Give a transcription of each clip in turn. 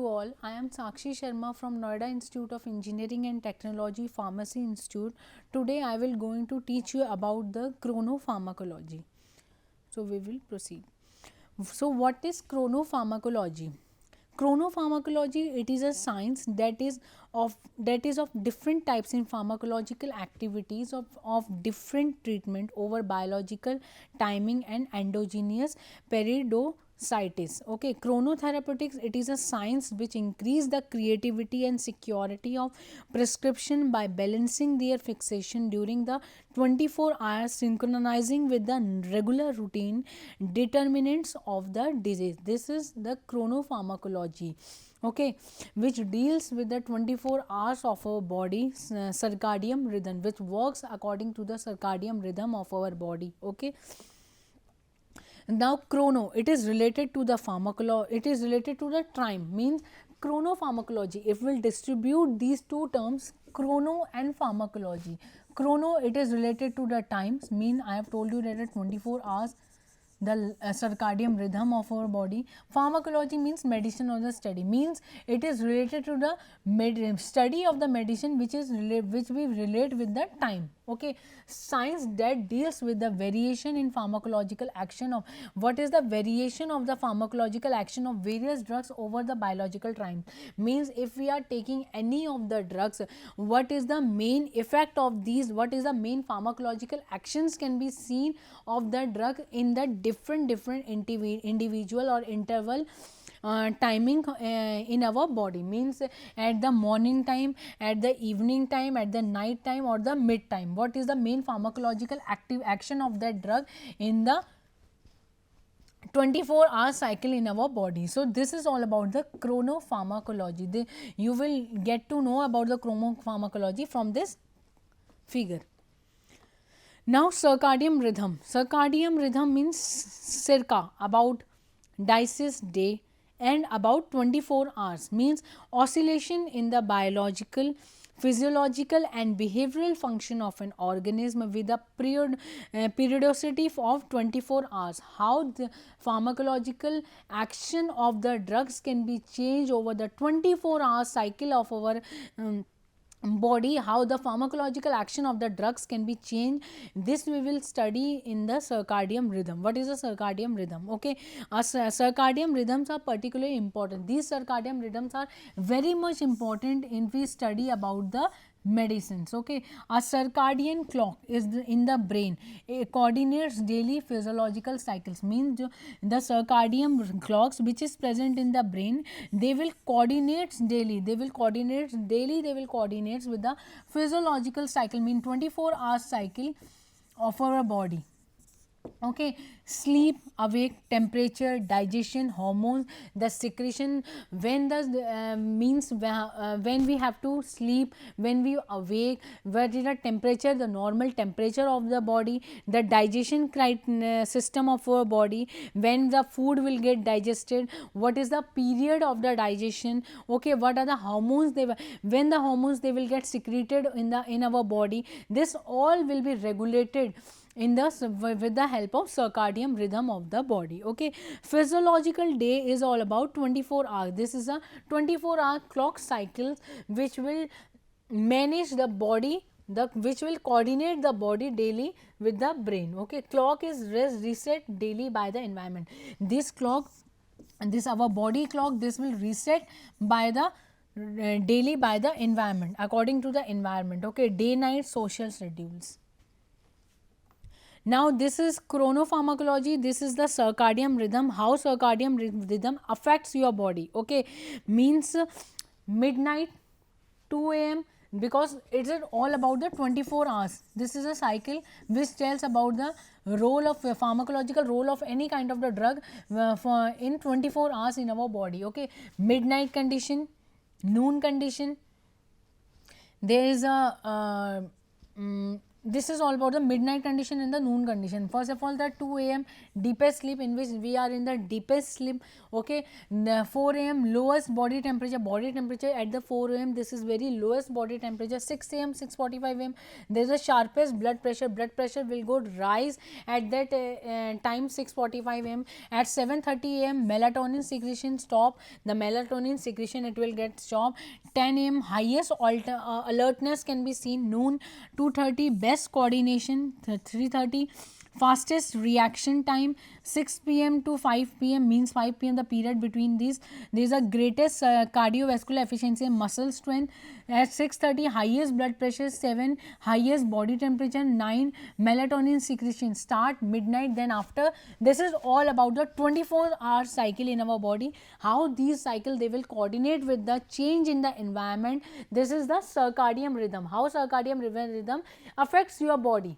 to all. I am Sakshi Sharma from Noida Institute of Engineering and Technology Pharmacy Institute. Today I will going to teach you about the chronopharmacology. So we will proceed. So what is chronopharmacology? Chronopharmacology, it is a science that is of different types in pharmacological activities of different treatment over biological timing and endogenous periodicities. Okay, chronotherapeutics, it is a science which increase the creativity and security of prescription by balancing their fixation during the 24 hours, synchronizing with the regular routine determinants of the disease. This is the chronopharmacology, okay, which deals with the 24 hours of our body circadian rhythm, which works according to the circadian rhythm of our body. Okay, now chrono, it is related to the pharmacology, it is related to the time, means chronopharmacology, if we will distribute these two terms, chrono and pharmacology. Chrono, it is related to the times, mean I have told you that at 24 hours the circadian rhythm of our body. Pharmacology means medicine or the study, means it is related to the study of the medicine which we relate with the time. Okay, science that deals with the variation in pharmacological action of what is the variation of the pharmacological action of various drugs over the biological time, means if we are taking any of the drugs, what is the main effect of these, what is the main pharmacological actions can be seen of the drug in the different individual or interval timing in our body, means at the morning time, at the evening time, at the night time or the mid time, what is the main pharmacological active action of that drug in the 24-hour cycle in our body. So this is all about the chronopharmacology. You will get to know about the chronopharmacology from this figure. Now circadian rhythm. Circadian rhythm means circa, about dices day, and about 24 hours, means oscillation in the biological, physiological and behavioral function of an organism with a periodicity of 24 hours. How the pharmacological action of the drugs can be changed over the 24-hour cycle of our body, how the pharmacological action of the drugs can be changed, this we will study in the circadian rhythm. What is a circadian rhythm? Okay, circadian rhythms are particularly important. These circadian rhythms are very much important in we study about the medicines. Okay, a circadian clock is in the brain, it coordinates daily physiological cycles, means the circadian clocks which is present in the brain, they will coordinate daily, they will coordinate with the physiological cycle, mean 24-hour cycle of our body. Okay, sleep, awake, temperature, digestion, hormones, the secretion, when the means when we have to sleep, when we awake, what is the temperature, the normal temperature of the body, the digestion system of our body, when the food will get digested, what is the period of the digestion. Okay, what are the hormones, when the hormones they will get secreted in our body, this all will be regulated in the with the help of circadian rhythm of the body. Okay, physiological day is all about 24 hours. This is a 24-hour clock cycle which will manage the body, which will coordinate the body daily with the brain. Okay, clock is reset daily by the environment. This clock, this our body clock, this will reset by the daily by the environment, according to the environment. Okay, day night social schedules. Now this is chronopharmacology, this is the circadian rhythm, how circadian rhythm affects your body. Okay, means midnight, 2 a.m. because it is all about the 24 hours. This is a cycle which tells about the role of pharmacological role of any kind of the drug for in 24 hours in our body. Okay, midnight condition, noon condition, there is a this is all about the midnight condition and the noon condition. First of all, the 2 a.m. deepest sleep, in which we are in the deepest sleep. Okay, the 4 a.m. lowest body temperature at the 4 a.m. this is very lowest body temperature. 6 a.m. 6:45 a.m. there is the sharpest blood pressure will go rise at that time 6:45 a.m. At 7:30 a.m. melatonin secretion stop, the melatonin secretion it will get stopped. 10 a.m. highest alertness can be seen. Noon 2:30 best coordination. 3:30 fastest reaction time. 6 p.m. to 5 p.m. means 5 p.m. the period between these. There is a greatest cardiovascular efficiency and muscle strength. At 6:30 highest blood pressure. 7 highest body temperature. 9 melatonin secretion start midnight. Then after, this is all about the 24-hour cycle in our body, how these cycle they will coordinate with the change in the environment. This is the circadian rhythm, how circadian rhythm affects your body.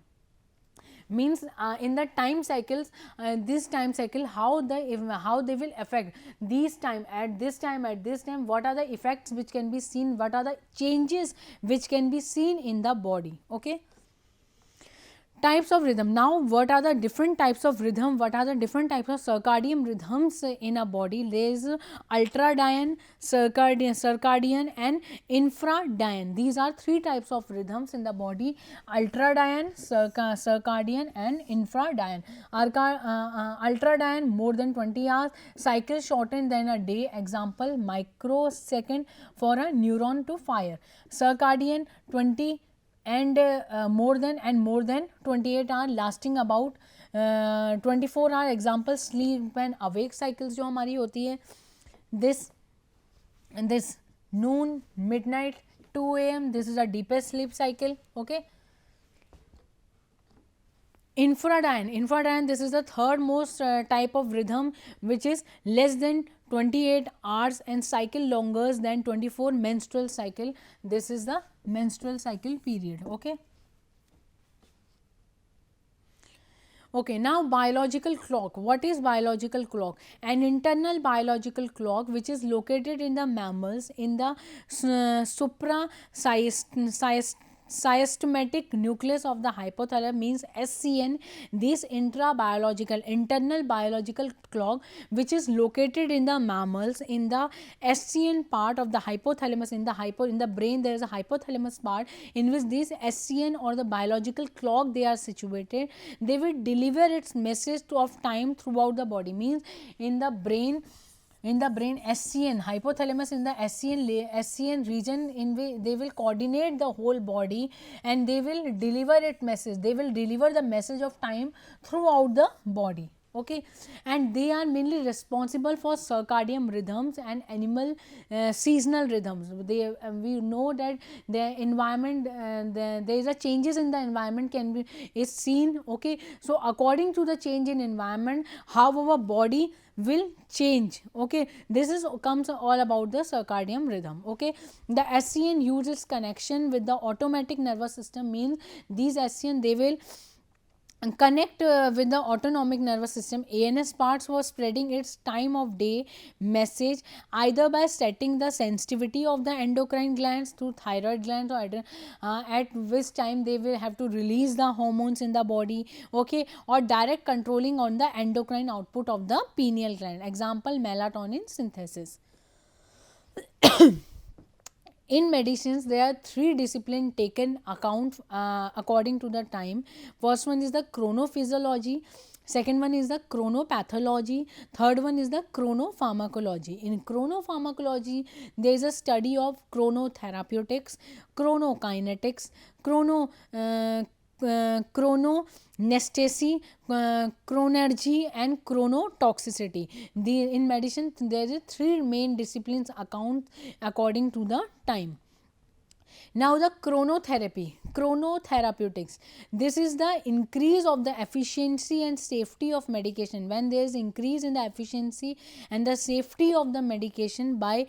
Means in the time cycles, this time cycle how they will affect these time at this time, what are the effects which can be seen, what are the changes which can be seen in the body. Okay, types of rhythm. Now what are the different types of rhythm, what are the different types of circadian rhythms in a body? There is ultradian, circadian and infradian. These are three types of rhythms in the body: ultradian, circadian and infradian. Ultradian more than 20 hours, cycle shortened than a day, example microsecond for a neuron to fire. Circadian 20 and more than 28 hour, lasting about 24 hour, example sleep and awake cycles जो हमारी होती है. This noon, midnight, 2 a.m. this is a deepest sleep cycle. Okay, infradian this is the third most type of rhythm, which is less than 28 hours and cycle longer than 24 menstrual cycle. This is the menstrual cycle period. Okay. Okay, now biological clock. What is biological clock? An internal biological clock which is located in the mammals in the systematic nucleus of the hypothalamus, means SCN. This internal biological clock which is located in the mammals in the SCN part of the hypothalamus. In the brain there is a hypothalamus part in which this SCN or the biological clock they are situated. They will deliver its message of time throughout the body. Means in the brain SCN hypothalamus, in the SCN region in which they will coordinate the whole body and they will deliver it message, they will deliver the message of time throughout the body. Okay, and they are mainly responsible for circadian rhythms and animal seasonal rhythms. We know that the environment, there is a changes in the environment is seen. Okay, so according to the change in environment, how our body will change. Okay, this is comes all about the circadian rhythm. Okay, the SCN uses connection with the automatic nervous system, means these SCN they will connect with the autonomic nervous system. ANS parts was spreading its time of day message either by setting the sensitivity of the endocrine glands through thyroid glands, or at which time they will have to release the hormones in the body. Okay, or direct controlling on the endocrine output of the pineal gland, example melatonin synthesis. In medicines, there are three disciplines taken account according to the time. First one is the chronophysiology, second one is the chronopathology, third one is the chronopharmacology. In chronopharmacology, there is a study of chronotherapeutics, chronokinetics, chrononesthesia, chronergy and chronotoxicity. In medicine there is three main disciplines account according to the time. Now the chronotherapeutics, this is the increase of the efficiency and safety of medication. When there is increase in the efficiency and the safety of the medication by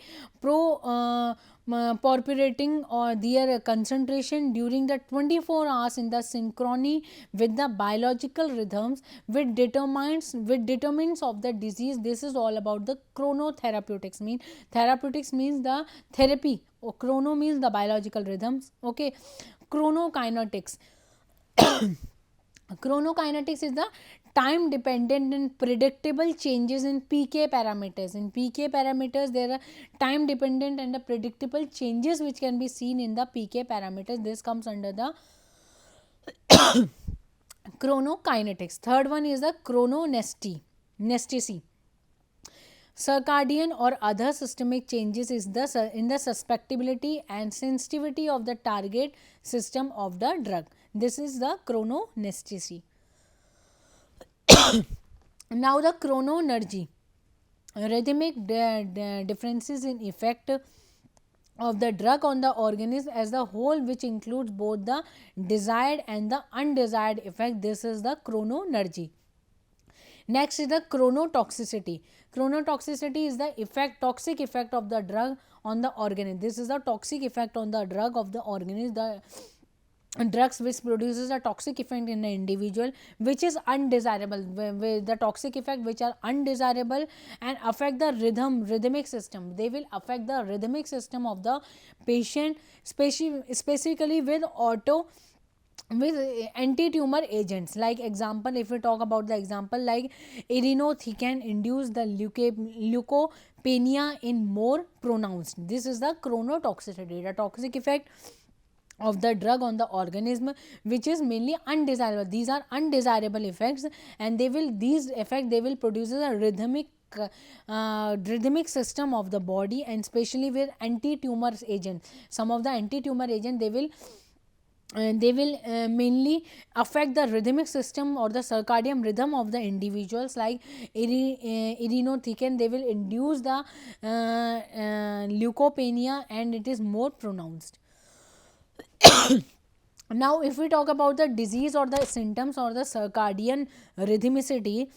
purporting or their concentration during the 24 hours in the synchrony with the biological rhythms which determines of the disease. This is all about the chronotherapeutics. Therapeutics means the therapy. Chrono means the biological rhythms. Okay, chronokinetics, Chronokinetics is the time dependent and predictable changes in PK parameters. In PK parameters, there are time dependent and the predictable changes which can be seen in the PK parameters. This comes under the chronokinetics. Third one is the chrononesticity. Circadian or other systemic changes is in the susceptibility and sensitivity of the target system of the drug. This is the chrononesticity. Now the chrononergy, rhythmic differences in effect of the drug on the organism as a whole, which includes both the desired and the undesired effect. This is the chrononergy. Next is the chronotoxicity. Chronotoxicity is the toxic effect of the drug on the organism. This is the toxic effect on the drug of the organism. The drugs which produces a toxic effect in the individual which is undesirable, with the toxic effect which are undesirable and affect the rhythmic system. They will affect the rhythmic system of the patient, specifically with anti-tumor agents. Like example, if we talk about the example, like irinotecan induce the leukopenia in more pronounced. This is the chronotoxicity, the toxic effect of the drug on the organism which is mainly undesirable. These are undesirable effects, and these effects they will produce a rhythmic system of the body, and especially with anti-tumor agent. Some of the anti-tumor agent they will mainly affect the rhythmic system or the circadian rhythm of the individuals. Like irinotecan, they will induce the leukopenia and it is more pronounced. Now if we talk about the disease or the symptoms or the circadian rhythmicity,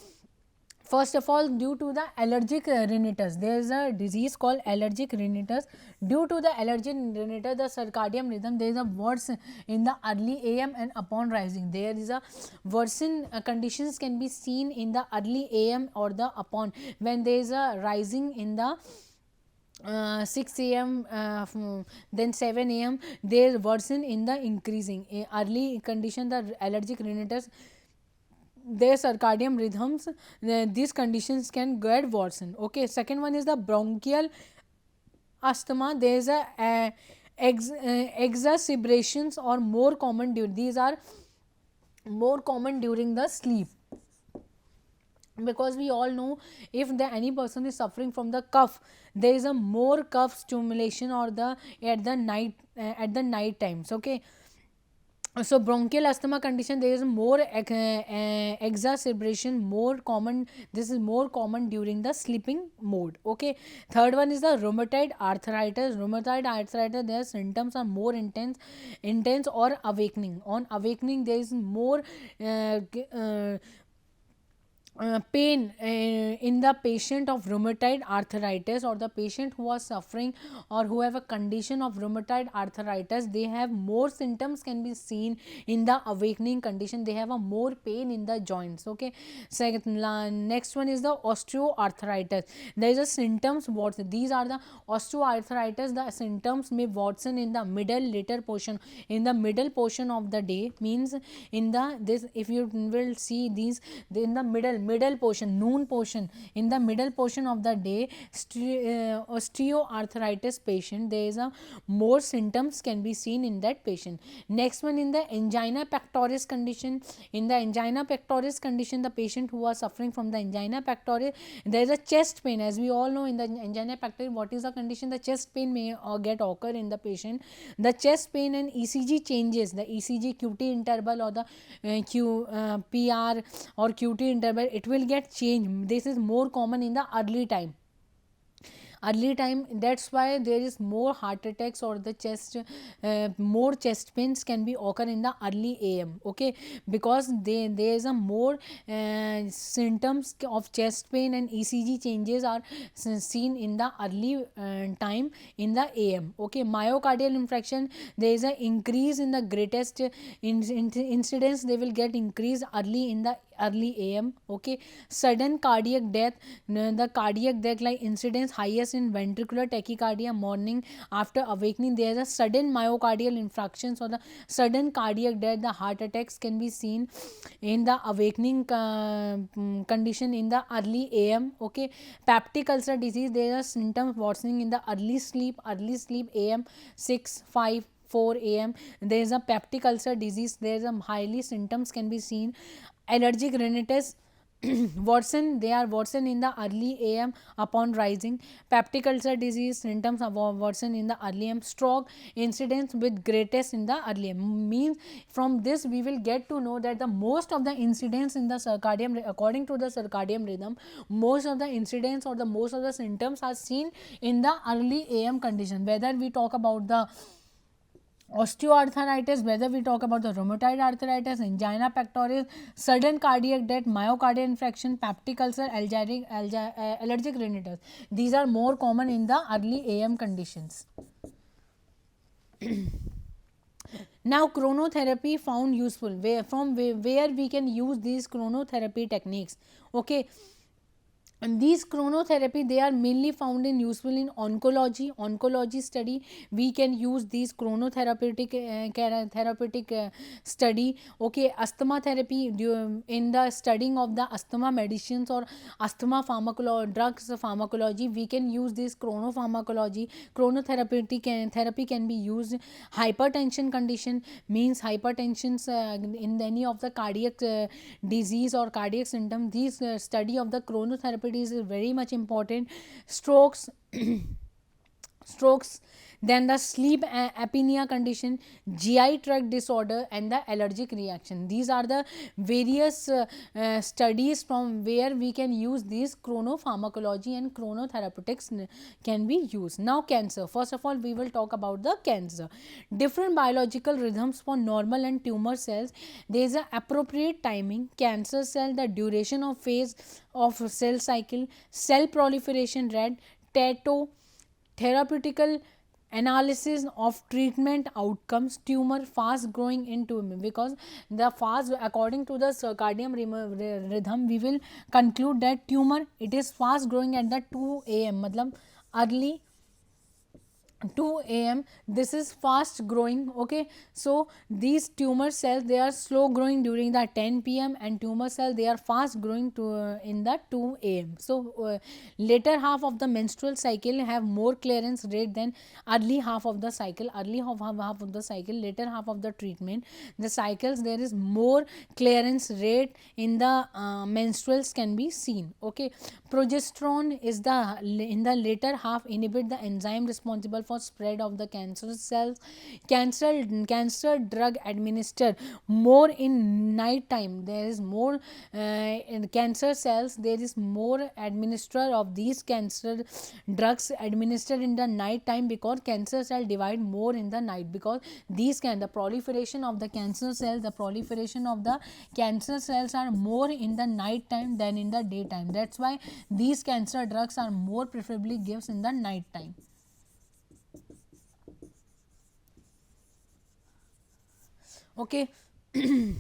first of all, due to the allergic rhinitis, there is a disease called allergic rhinitis. Due to the allergic rhinitis, the circadian rhythm, there is a worsen in the early AM and upon rising. There is a worsen conditions can be seen in the early AM or the upon, when there is a rising in the 6 am, then 7 am, they worsen in the increasing early condition, the allergic rhinitis, their circadian rhythms, these conditions can get worsen. Okay, second one is the bronchial asthma. There is a exacerbations or more common during, these are more common during the sleep, because we all know if any person is suffering from the cough, there is a more cough stimulation or the at the night times. Okay, so bronchial asthma condition, there is more exacerbation, more common, this is more common during the sleeping mode. Okay, third one is the rheumatoid arthritis. Their symptoms are more intense or awakening. On awakening, there is more pain in the patient of rheumatoid arthritis, or the patient who are suffering or who have a condition of rheumatoid arthritis, they have more symptoms can be seen in the awakening condition. They have a more pain in the joints. Okay, next one is the osteoarthritis. There is a symptoms what these are the osteoarthritis, the symptoms may worsen in the later portion, in the middle portion of the day, means in the this, if you will see these in the middle portion, noon portion, in the middle portion of the day, osteoarthritis patient, there is a more symptoms can be seen in that patient. Next one, in the angina pectoris condition. In the angina pectoris condition, the patient who are suffering from the angina pectoris, there is a chest pain. As we all know, in the angina pectoris, what is the condition? The chest pain may occur in the patient. The chest pain and ECG changes, the ECG QT interval or the PR or QT interval, it will get changed. This is more common in the early time. That's why there is more heart attacks or the chest, more chest pains can be occur in the early AM. Okay, because there is a more symptoms of chest pain and ECG changes are seen in the early time in the AM. Okay, myocardial infarction, there is a increase in the greatest incidence, they will get increase early in the early AM. Okay, sudden cardiac death, the cardiac death like incidence highest in ventricular tachycardia morning after awakening. There is a sudden myocardial infarctions or the sudden cardiac death. The heart attacks can be seen in the awakening condition in the early AM. Okay, peptic ulcer disease, there are symptoms worsening in the early sleep AM 6, 5, 4 a.m. There is a peptic ulcer disease, there is a highly symptoms can be seen. Allergic rhinitis worsen, they are worsen in the early AM upon rising. Peptic ulcer disease symptoms are worsen in the early AM. Stroke incidence with greatest in the early AM. Means from this we will get to know that the most of the incidents in the circadian, according to the circadian rhythm, most of the incidents or the most of the symptoms are seen in the early AM condition. Whether we talk about the osteoarthritis, whether we talk about the rheumatoid arthritis, angina pectoris, sudden cardiac death, myocardial infarction, peptic ulcer, allergic rhinitis, these are more common in the early AM conditions. Now chronotherapy found useful, where we can use these chronotherapy techniques. Okay, and these chronotherapy, they are mainly found in useful in oncology study. We can use these chronotherapeutic therapeutic study. Okay, asthma therapy, in the studying of the asthma medicines or asthma drugs pharmacology, we can use this chronopharmacology. Chronotherapeutic therapy can be used. Hypertension condition, means hypertensions in any of the cardiac disease or cardiac symptom, these study of the chronotherapy is very much important. Strokes strokes, then the sleep apnea condition, GI tract disorder and the allergic reaction. These are the various studies from where we can use these chronopharmacology and chronotherapeutics can be used. Now cancer, first of all we will talk about the cancer. Different biological rhythms for normal and tumor cells. There is a appropriate timing. Cancer cell, the duration of phase of cell cycle, cell proliferation rate, TATO, therapeutical analysis of treatment outcomes, tumor fast growing into, because the fast, according to the circadian rhythm, we will conclude that tumor, it is fast growing at the 2 AM, matlab early 2 AM, this is fast growing. Okay, so these tumor cells, they are slow growing during the 10 PM and tumor cell, they are fast growing to in the 2 AM. So later half of the menstrual cycle have more clearance rate than early half of the cycle. Half of the cycle, later half of the treatment, the cycles, there is more clearance rate in the menstruals can be seen. Okay, progesterone is the in the later half inhibit the enzyme responsible for spread of the cancer cells. Cancer drug administered more in night time. There is more in cancer cells, there is more administer of these cancer drugs administered in the night time, because cancer cell divide more in the night, because these the proliferation of the cancer cells, the proliferation of the cancer cells are more in the night time than in the daytime. That's why these cancer drugs are more preferably gives in the night time. Okay.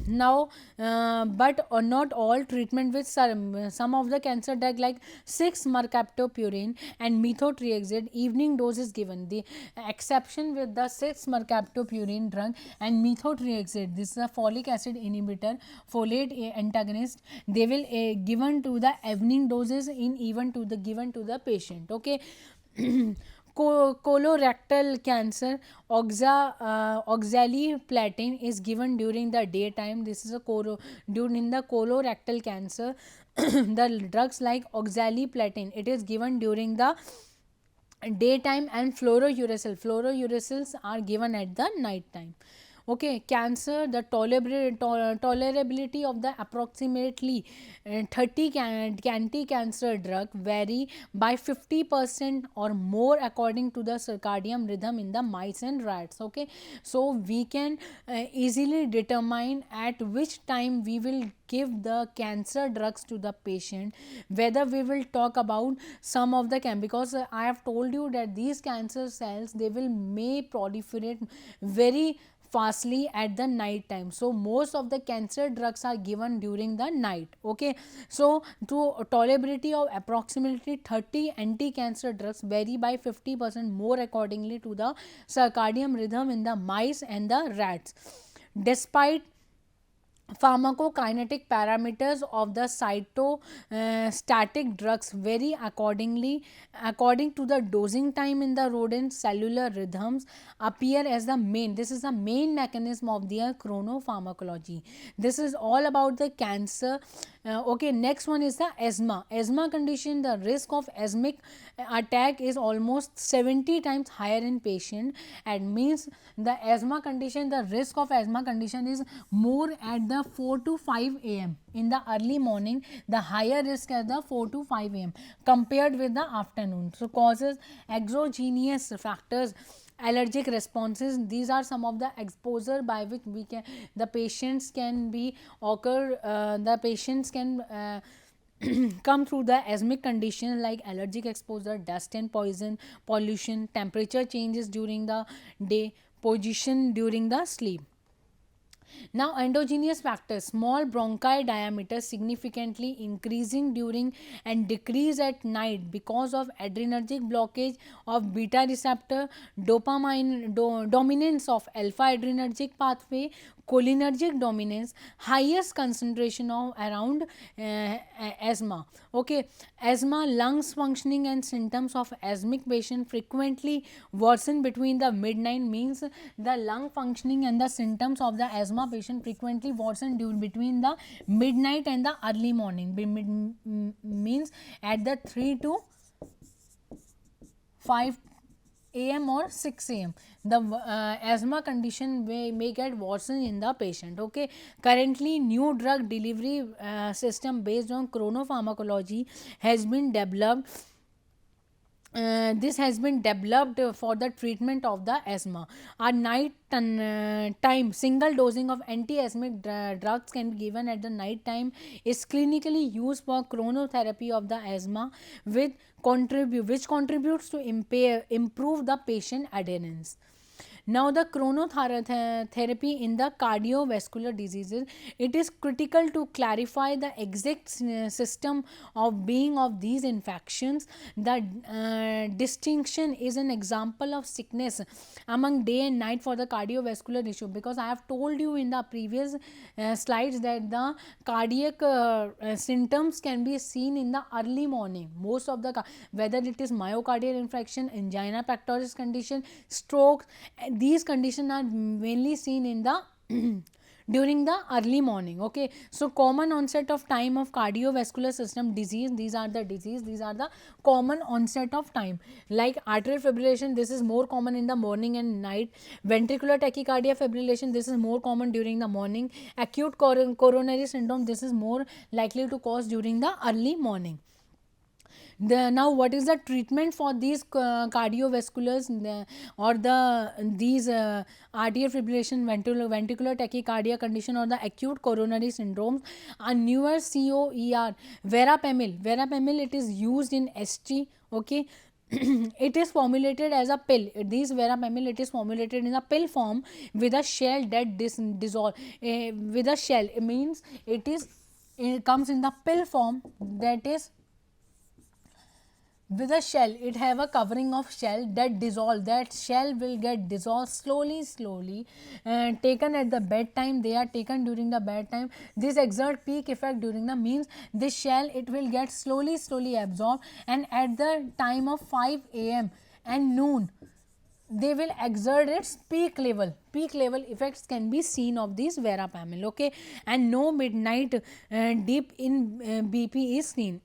Now but not all treatment with some of the cancer drug like 6 mercaptopurine and methotrexate evening dose is given. The exception with the 6 mercaptopurine drug and methotrexate, this is a folic acid inhibitor, folate antagonist, they will given to the evening doses in even to the given to the patient. Okay. Colorectal cancer, oxaliplatin is given during the daytime. This is a during the colorectal cancer. The drugs like oxaliplatin, it is given during the daytime, and fluorouracils are given at the night time. Okay, cancer, the tolerability of the approximately 30 anti-cancer drug vary by 50% or more according to the circadian rhythm in the mice and rats. Okay, so we can easily determine at which time we will give the cancer drugs to the patient, whether we will talk about some of the because I have told you that these cancer cells, they will may proliferate very fastly at the night time. So most of the cancer drugs are given during the night. Okay, so to tolerability of approximately 30 anti-cancer drugs vary by 50% more accordingly to the circadian rhythm in the mice and the rats. Despite pharmacokinetic parameters of the cytostatic drugs vary according to the dosing time in the rodent. Cellular rhythms appear as the main, this is the main mechanism of their chronopharmacology. This is all about the cancer. Okay, next one is the asthma condition. The risk of asthmic attack is almost 70 times higher in patient, and means the asthma condition, the risk of asthma condition is more at the 4 to 5 am in the early morning, the higher risk at the 4 to 5 am compared with the afternoon. So causes exogenous factors, allergic responses, these are some of the exposure by which we can, the patients can be occur, the patients can come through the asthmic condition like allergic exposure, dust and poison, pollution, temperature changes during the day, position during the sleep. Now endogenous factors, small bronchi diameter significantly increasing during and decrease at night because of adrenergic blockage of beta receptor, dopamine dominance of alpha adrenergic pathway, cholinergic dominance, highest concentration of around asthma. Okay, asthma, lungs functioning and symptoms of asthmic patient frequently worsen between the midnight, means the lung functioning and the symptoms of the asthma patient frequently worsen between the midnight and the early morning. Means at the 3 to 5 am or 6 am, the asthma condition may get worsened in the patient. Okay, currently new drug delivery system based on chronopharmacology has been developed. This has been developed for the treatment of the asthma. A night time single dosing of anti-asthmic drugs can be given at the night time is clinically used for chronotherapy of the asthma, which contributes to improve the patient adherence. Now the chronotherapy in the cardiovascular diseases, it is critical to clarify the exact system of being of these infections. The distinction is an example of sickness among day and night for the cardiovascular issue, because I have told you in the previous slides that the cardiac symptoms can be seen in the early morning. Most of the, whether it is myocardial infarction, angina pectoris condition, strokes, these conditions are mainly seen in the during the early morning. Okay, so common onset of time of cardiovascular system disease, these are the common onset of time, like atrial fibrillation, this is more common in the morning and night. Ventricular tachycardia fibrillation, this is more common during the morning. Acute coronary syndrome, this is more likely to cause during the early morning. Now what is the treatment for these cardiovasculars or these arterial fibrillation, ventricular tachycardia condition or the acute coronary syndromes? A newer COER, verapamil, it is used in ST. Okay, it is formulated as a pill. These verapamil, it is formulated in a pill form with a shell that dissolve with a shell. It means it comes in the pill form, that is with a shell, it have a covering of shell that dissolve, that shell will get dissolved slowly, taken at the bedtime, they are taken during the bedtime. This exert peak effect during the, means this shell, it will get slowly absorbed, and at the time of 5 am and noon they will exert its peak level effects can be seen of these verapamil. Okay, and no midnight dip in BP is seen.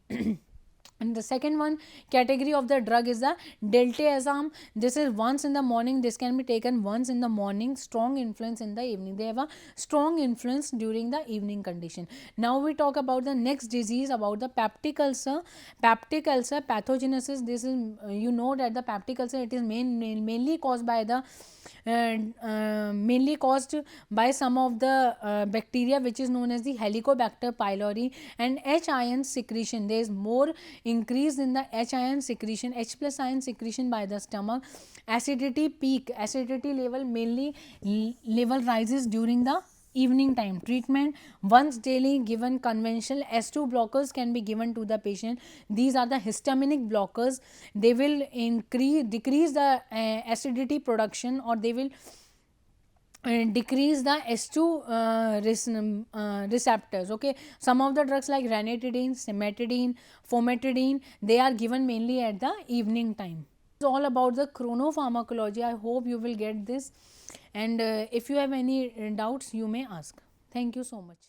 And the second one category of the drug is the deltazam. This is once in the morning, this can be taken once in the morning, strong influence in the evening. They have a strong influence during the evening condition. Now we talk about the next disease, about the peptic ulcer. Peptic ulcer pathogenesis, this is you know that the peptic ulcer, it is mainly caused by the mainly caused by some of the bacteria which is known as the Helicobacter pylori, and H ion secretion. There is more increase in the H ion secretion, H plus ion secretion by the stomach, acidity peak, acidity level mainly level rises during the evening time. Treatment: once daily given conventional S2 blockers can be given to the patient. These are the histaminic blockers. They will decrease the acidity production, or they will decrease the S2 receptors. Okay, some of the drugs like ranitidine, cimetidine, famotidine, they are given mainly at the evening time. It's all about the chronopharmacology. I hope you will get this, and if you have any doubts, you may ask. Thank you so much.